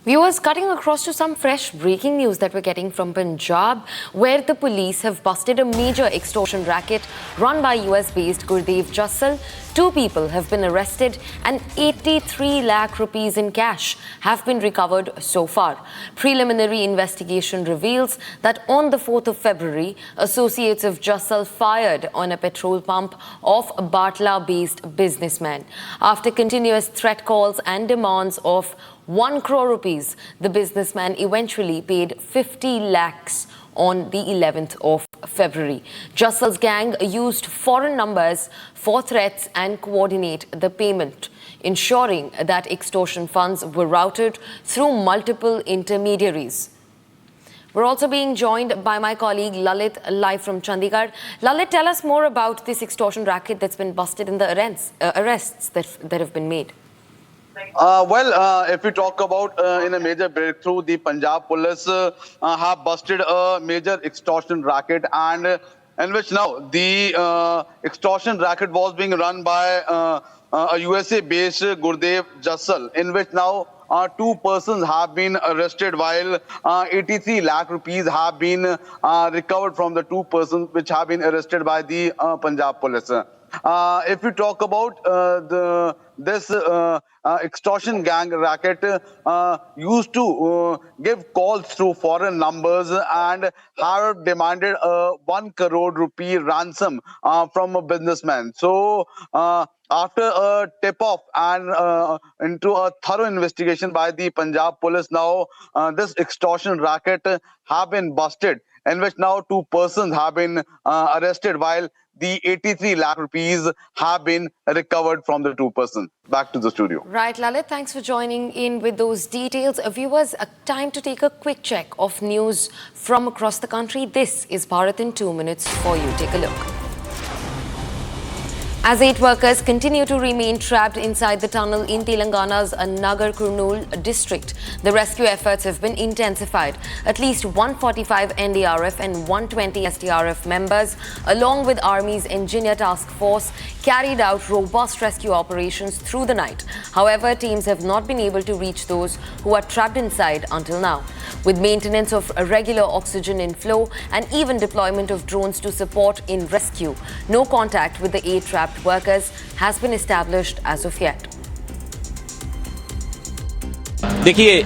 Viewers, cutting across to some fresh breaking news that we're getting from Punjab, where the police have busted a major extortion racket run by US-based Gurdev Jassal. 2 people have been arrested and 83 lakh rupees in cash have been recovered so far. Preliminary investigation reveals that on the 4th of February, associates of Jassal fired on a petrol pump of a Batla-based businessman. After continuous threat calls and demands of 1 crore rupees, the businessman eventually paid 50 lakhs on the 11th of February. Jassal's gang used foreign numbers for threats and coordinate the payment, ensuring that extortion funds were routed through multiple intermediaries. We're also being joined by my colleague Lalit, live from Chandigarh. Lalit, tell us more about this extortion racket that's been busted in the arrests that have been made. If we talk about in a major breakthrough, the Punjab police have busted a major extortion racket, and in which now the extortion racket was being run by a USA-based Gurdev Jassal, in which now 2 persons have been arrested, while 83 lakh rupees have been recovered from the 2 persons which have been arrested by the Punjab police. If we talk about this extortion gang racket used to give calls through foreign numbers and have demanded a 1 crore rupee ransom from a businessman. So after a tip-off and into a thorough investigation by the Punjab police, now this extortion racket have been busted, in which now 2 persons have been arrested, while the 83 lakh rupees have been recovered from the 2 persons. Back to the studio. Right, Lalit, thanks for joining in with those details. Viewers, time to take a quick check of news from across the country. This is Bharat in 2 minutes for you. Take a look. As 8 workers continue to remain trapped inside the tunnel in Telangana's Nagar Kurnool district, the rescue efforts have been intensified. At least 145 NDRF and 120 SDRF members, along with Army's Engineer Task Force, carried out robust rescue operations through the night. However, teams have not been able to reach those who are trapped inside until now. With maintenance of regular oxygen inflow and even deployment of drones to support in rescue, no contact with the 8 trapped workers has been established as of yet. देखिए,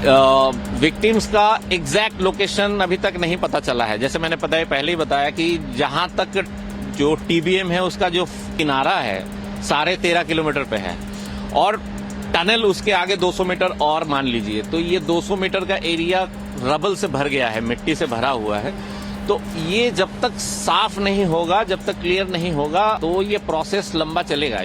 victims का exact location अभी तक नहीं पता चला है। जैसे मैंने पहले ही बताया कि जहां तक जो टीबीएम है उसका जो किनारा है 13.5 किलोमीटर पे है, और टनल उसके आगे 200 मीटर और मान लीजिए, तो ये 200 मीटर का एरिया रबल से भर गया है, मिट्टी से भरा हुआ है। तो ये जब तक साफ नहीं होगा, जब तक क्लियर नहीं होगा, तो ये प्रोसेस लंबा चलेगा।